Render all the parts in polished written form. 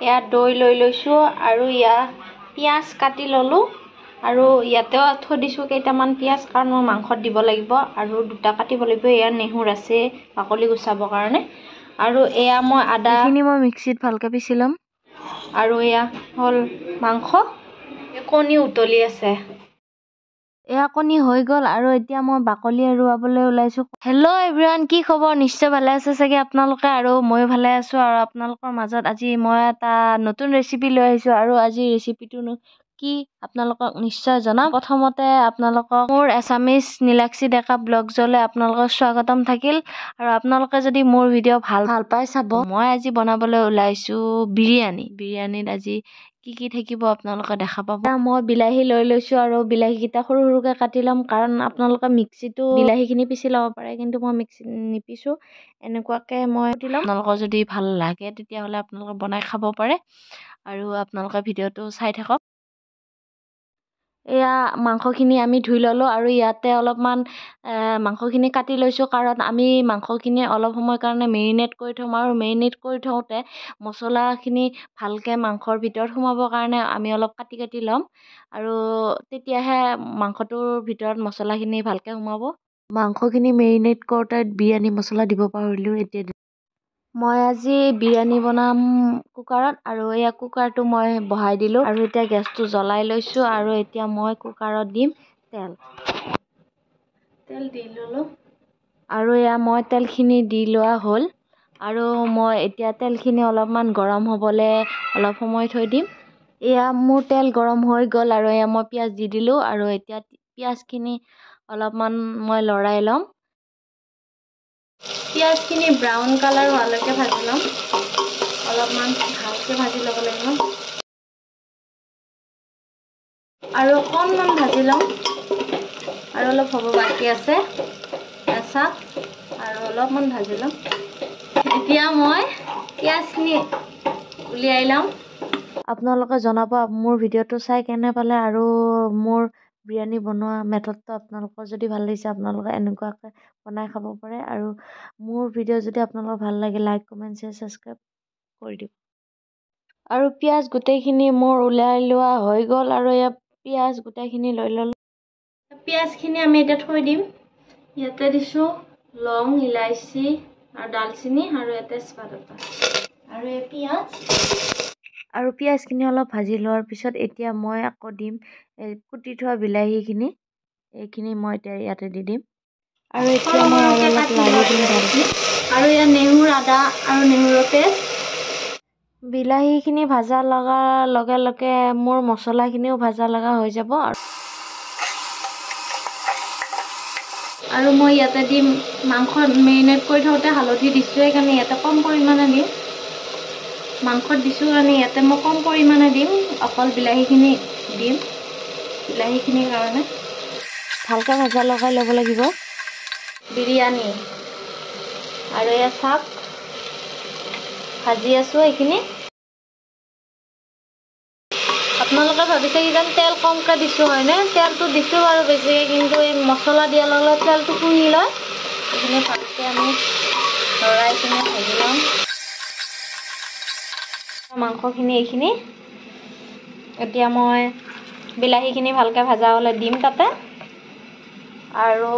এয়া দৈ লৈ লৈছোঁ আৰু ইয়া পিঁয়াজ কাটি ল'লোঁ আৰু ইয়াতেও থৈ দিছোঁ কেইটামান পিঁয়াজ কাৰণ মই মাংসত দিব লাগিব আৰু দুটা কাটিব লাগিব। এয়া নেহুৰ আছে বাকলি গুচাবৰ কাৰণে আৰু এয়া মই আদাখিনি মই মিক্সিত ভালকৈ পিচি ল'ম আৰু এয়া হ'ল মাংস। কণী উতলি আছে। এয়া কণী হৈ গ'ল আৰু এতিয়া মই বাকলি এৰুৱাবলৈ ওলাইছোঁ। হেল্ল' এভৰিৱান, কি খবৰ? নিশ্চয় ভালে আছে চাগে আপোনালোকে আৰু ময়ো ভালে আছোঁ। আৰু আপোনালোকৰ মাজত আজি মই এটা নতুন ৰেচিপি লৈ আহিছোঁ আৰু আজি ৰেচিপিটোনো কি আপোনালোকক নিশ্চয় জনাম। প্ৰথমতে আপোনালোকক মোৰ এছামিজ নীলাক্ষী ডেকা ব্লগজলৈ আপোনালোকৰ স্বাগতম থাকিল। আৰু আপোনালোকে যদি মোৰ ভিডিঅ' ভাল পাই চাব, মই আজি বনাবলৈ ওলাইছোঁ বিৰিয়ানীত আজি কি থাকিব আপোনালোকে দেখা পাব। মই বিলাহী লৈ লৈছোঁ আৰু বিলাহীকেইটা সৰু সৰুকৈ কাটি ল'ম কাৰণ আপোনালোকে মিক্সিতো বিলাহীখিনি পিচি ল'ব পাৰে, কিন্তু মই মিক্সিত নিপিছোঁ। এনেকুৱাকৈ মই কাটি ল'ম। আপোনালোকৰ যদি ভাল লাগে তেতিয়াহ'লে আপোনালোকে বনাই খাব পাৰে আৰু আপোনালোকে ভিডিঅ'টো চাই থাকক। এয়া মাংসখিনি আমি ধুই ল'লোঁ আৰু ইয়াতে অলপমান মাংসখিনি কাটি লৈছোঁ কাৰণ আমি মাংসখিনি অলপ সময়ৰ কাৰণে মেৰিনেট কৰি থ'ম আৰু মেৰিনেট কৰি থওঁতে মছলাখিনি ভালকৈ মাংসৰ ভিতৰত সোমাবৰ কাৰণে আমি অলপ কাটি ল'ম আৰু তেতিয়াহে মাংসটোৰ ভিতৰত মছলাখিনি ভালকৈ সোমাব। মাংসখিনি মেৰিনেট কৰোঁতে বিৰিয়ানী মছলা দিব পাহৰিলোঁ। এতিয়া মই আজি বিৰিয়ানী বনাম কুকাৰত আৰু এয়া কুকাৰটো মই বহাই দিলোঁ আৰু এতিয়া গেছটো জ্বলাই লৈছোঁ আৰু এতিয়া মই কুকাৰত দিম তেল দি ল'লোঁ আৰু এয়া মই তেলখিনি দি লোৱা হ'ল আৰু মই এতিয়া তেলখিনি অলপমান গৰম হ'বলৈ অলপ সময় থৈ দিম। এয়া মোৰ তেল গৰম হৈ গ'ল আৰু এয়া মই পিঁয়াজ দি দিলোঁ আৰু এতিয়া পিঁয়াজখিনি অলপমান মই লৰাই ল'ম। পিঁয়াজখিনি ব্ৰাউন কালাৰ হোৱালৈকে ভাজি ল'ম। অলপমান ভালকৈ ভাজি ল'ব লাগিব আৰু অকণমান ভাজি ল'ম আৰু অলপ হ'ব বাকী আছে চাহ আৰু অলপমান ভাজি ল'ম। এতিয়া মই পিঁয়াজখিনি উলিয়াই ল'ম। আপোনালোকে জনাব মোৰ ভিডিঅ'টো চাই কেনে পালে আৰু মোৰ বিৰিয়ানী বনোৱা মেথডটো আপোনালোকৰ যদি ভাল লাগিছে আপোনালোকে এনেকুৱাকৈ বনাই খাব পাৰে আৰু মোৰ ভিডিঅ' যদি আপোনালোকৰ ভাল লাগে লাইক কমেণ্ট শ্বেয়াৰ ছাবস্ক্ৰাইব কৰি দিব। আৰু পিঁয়াজ গোটেইখিনি মোৰ ওলাই লোৱা হৈ গ'ল আৰু ইয়াত পিঁয়াজ গোটেইখিনি লৈ ল'লোঁ। পিঁয়াজখিনি আমি এতিয়া থৈ দিম। ইয়াতে দিছোঁ লং, ইলাইচি আৰু ডালচেনি আৰু ইয়াতে তেজপাত এটা আৰু এই পিঁয়াজখিনি অলপ ভাজি লোৱাৰ পিছত এতিয়া মই আকৌ দিম কুটি থোৱা বিলাহীখিনি। এইখিনি মই এতিয়া ইয়াতে দি দিম আৰু এতিয়া মই আৰু অলপ লাৰি দিম ভালকৈ আৰু ইয়াত নেহুৰ আদা আৰু নেহুৰৰ পেষ্ট। বিলাহীখিনি ভাজা লগাৰ লগে লগে মোৰ মছলাখিনিও ভাজা লগা হৈ যাব আৰু মই ইয়াতে দিম মাংসত মেৰিনেট কৰি থওঁতে হালধি দিছোঁ সেইকাৰণে ইয়াতে কম পৰিমাণে দিম। মাংসত দিছোঁ কাৰণে ইয়াতে মই কম পৰিমাণে দিম, অকল বিলাহীখিনি দিম। বিলাহীখিনিৰ কাৰণে ভালকৈ ভাজা লগাই ল'ব লাগিব বিৰিয়ানী। আৰু এয়া চাওক ভাজি আছোঁ এইখিনি। আপোনালোকে ভাবিছে কিজান তেল কমকৈ দিছোঁ হয়নে? তেলটো দিছোঁ বাৰু বেছিকৈ, কিন্তু এই মছলা দিয়াৰ লগে লগে তেলটো শুহি লয়। এইখিনি ভালকৈ আমি লৰাই কিনে ভাজি ল'ম। মাংসখিনি এইখিনি এতিয়া মই বিলাহীখিনি ভালকৈ ভাজা হ'লে দিম তাতে আৰু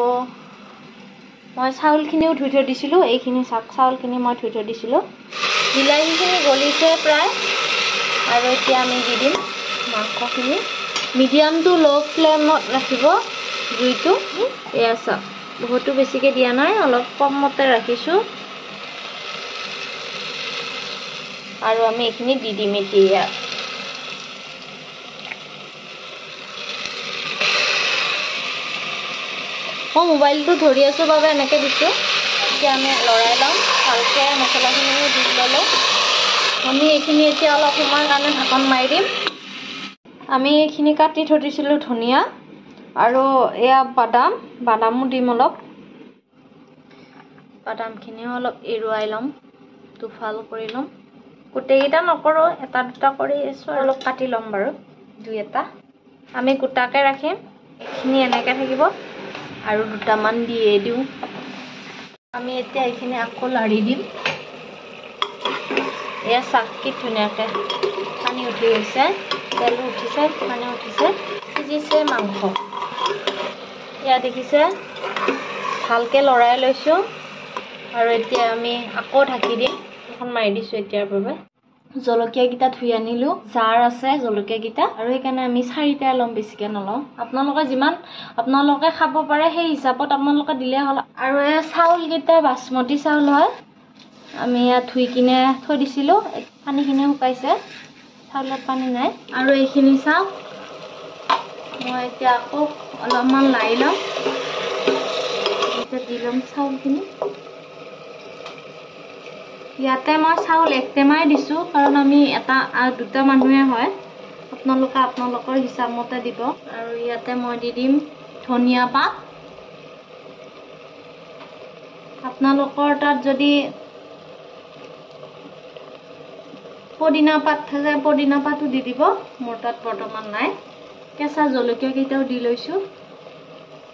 মই চাউলখিনিও ধুই থৈ দিছিলোঁ। এইখিনি চাউলখিনি মই ধুই থৈ দিছিলোঁ। বিলাহীখিনি গলিছে প্ৰায় আৰু এতিয়া আমি দি দিম মাংসখিনি। মিডিয়াম টু ল' ফ্লেমত ৰাখিব জুইটো। এয়া চাওক বহুতো বেছিকৈ দিয়া নাই, অলপ কমতে ৰাখিছোঁ আৰু আমি এইখিনি দি দিম এতিয়া। মই মোবাইলটো ধৰি আছোঁ বাবে এনেকৈ দিছোঁ। এতিয়া আমি লৰাই ল'ম ভালকৈ, মছলাখিনি দি ল'লোঁ। আমি এইখিনি এতিয়া অলপ সময়ৰ কাৰণে ঢাকন মাৰি দিম। আমি এইখিনি কাটি থৈ দিছিলোঁ ধনিয়া আৰু এয়া বাদামো দিম অলপ। বাদামখিনিও অলপ এৰুৱাই ল'ম, দুফাল কৰি ল'ম। গোটেইকেইটা নকৰোঁ, এটা দুটা কৰি আছোঁ আৰু অলপ কাটি ল'ম বাৰু দুই এটা। আমি গোটাকৈ ৰাখিম, এইখিনি এনেকৈ থাকিব আৰু দুটামান দিয়ে দিওঁ। আমি এতিয়া এইখিনি আকৌ লাৰি দিম। এয়া চাক কি ধুনীয়াকৈ পানী উঠি গৈছে, তেলো উঠিছে, পানী উঠিছে, সিজিছে মাংস। এয়া দেখিছে ভালকৈ লৰাই লৈছোঁ আৰু এতিয়া আমি আকৌ ঢাকি দিম। এখন মাৰি দিছোঁ এতিয়াৰ বাবে। জলকীয়াকেইটা ধুই আনিলোঁ, জাৰ আছে জলকীয়াকেইটা, আৰু সেইকাৰণে আমি 4টাই ল'ম, বেছিকৈ নলওঁ। আপোনালোকে যিমান আপোনালোকে খাব পাৰে সেই হিচাপত আপোনালোকে দিলে হ'ল। আৰু এই চাউলকেইটা বাচমতি চাউল হয়, আমি ইয়াত ধুই কিনে থৈ দিছিলোঁ, পানীখিনি শুকাইছে, চাউলত পানী নাই। আৰু এইখিনি চাওক, মই এতিয়া আকৌ অলপমান লাৰি ল'ম, এতিয়া দি ল'ম চাউলখিনি। ইয়াতে মই চাউল 1 টেমাই দিছোঁ, কাৰণ আমি 2টা মানুহে হয়, আপোনালোকে আপোনালোকৰ হিচাপ মতে দিব। আৰু ইয়াতে মই দি দিম ধনিয়া পাত। আপোনালোকৰ তাত যদি পদিনা পাত থাকে পদিনা পাতো দি দিব, মোৰ তাত বৰ্তমান নাই। কেঁচা জলকীয়াকেইটাও দি লৈছোঁ,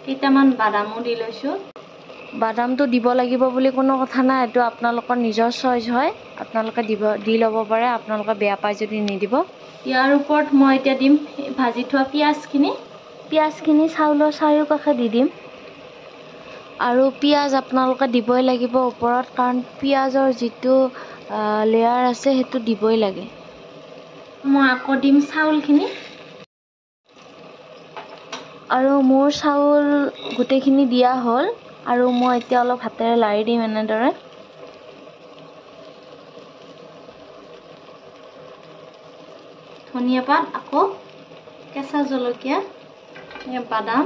কেইটামান বাদামো দি লৈছোঁ। বাদামটো দিব লাগিব বুলি কোনো কথা নাই, এইটো আপোনালোকৰ নিজৰ চইচ হয়, আপোনালোকে দি ল'ব পাৰে, আপোনালোকে বেয়া পায় যদি নিদিব। ইয়াৰ ওপৰত মই এতিয়া দিম ভাজি থোৱা পিঁয়াজখিনি চাউলৰ চাৰিওকাষে দি দিম। আৰু পিঁয়াজ আপোনালোকে দিবই লাগিব ওপৰত, কাৰণ পিঁয়াজৰ যিটো লেয়াৰ আছে সেইটো দিবই লাগে। মই আকৌ দিম চাউলখিনি, আৰু মোৰ চাউল গোটেইখিনি দিয়া হ'ল, আৰু মই এতিয়া অলপ হাতেৰে লাৰি দিম এনেদৰে। ধনিয়া পাত, আকৌ কেঁচা জলকীয়া, বাদাম,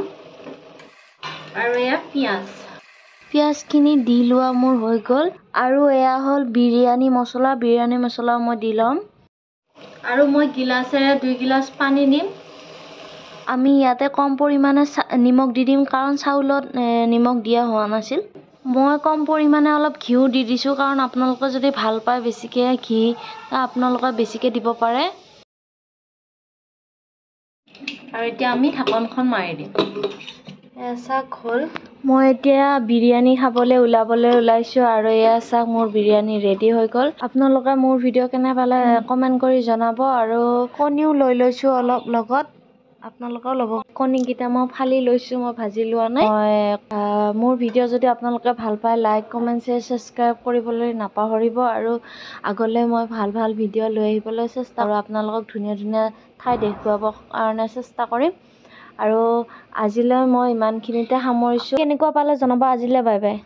আৰু এয়া পিঁয়াজখিনি দি লোৱা মোৰ হৈ গ'ল। আৰু এয়া হ'ল বিৰিয়ানী মছলাও মই দি ল'ম। আৰু মই গিলাচেৰে 2 গিলাচ পানী দিম। আমি ইয়াতে কম পৰিমাণে নিমখ দি দিম, কাৰণ চাউলত নিমখ দিয়া হোৱা নাছিল। মই কম পৰিমাণে অলপ ঘিউ দি দিছোঁ, কাৰণ আপোনালোকে যদি ভাল পায় বেছিকৈ ঘি, আপোনালোকে বেছিকৈ দিব পাৰে। আৰু এতিয়া আমি ঢাকনখন মাৰি দিম। এয়া চাওক হ'ল, মই এতিয়া বিৰিয়ানী খাবলৈ ওলাইছোঁ, আৰু এয়া চাওক মোৰ বিৰিয়ানী ৰেডি হৈ গ'ল। আপোনালোকে মোৰ ভিডিঅ' কেনে পালে কমেণ্ট কৰি জনাব। আৰু কণীও লৈ লৈছোঁ অলপ লগত, আপোনালোকেও ল'ব। কণীকেইটা মই ফালি লৈছোঁ, মই ভাজি লোৱা নাই। মোৰ ভিডিঅ' যদি আপোনালোকে ভাল পায়, লাইক, কমেণ্ট, শ্বেয়াৰ, ছাবস্ক্ৰাইব কৰিবলৈ নাপাহৰিব। আৰু আগলৈ মই ভাল ভিডিঅ' লৈ আহিবলৈ চেষ্টা কৰোঁ, আপোনালোকক ধুনীয়া ঠাই দেখুৱাবৰ কাৰণে চেষ্টা কৰিম। আৰু আজিলৈ মই ইমানখিনিতে সামৰিছোঁ। কেনেকুৱা পালে জনাব। আজিলৈ বাই বাই।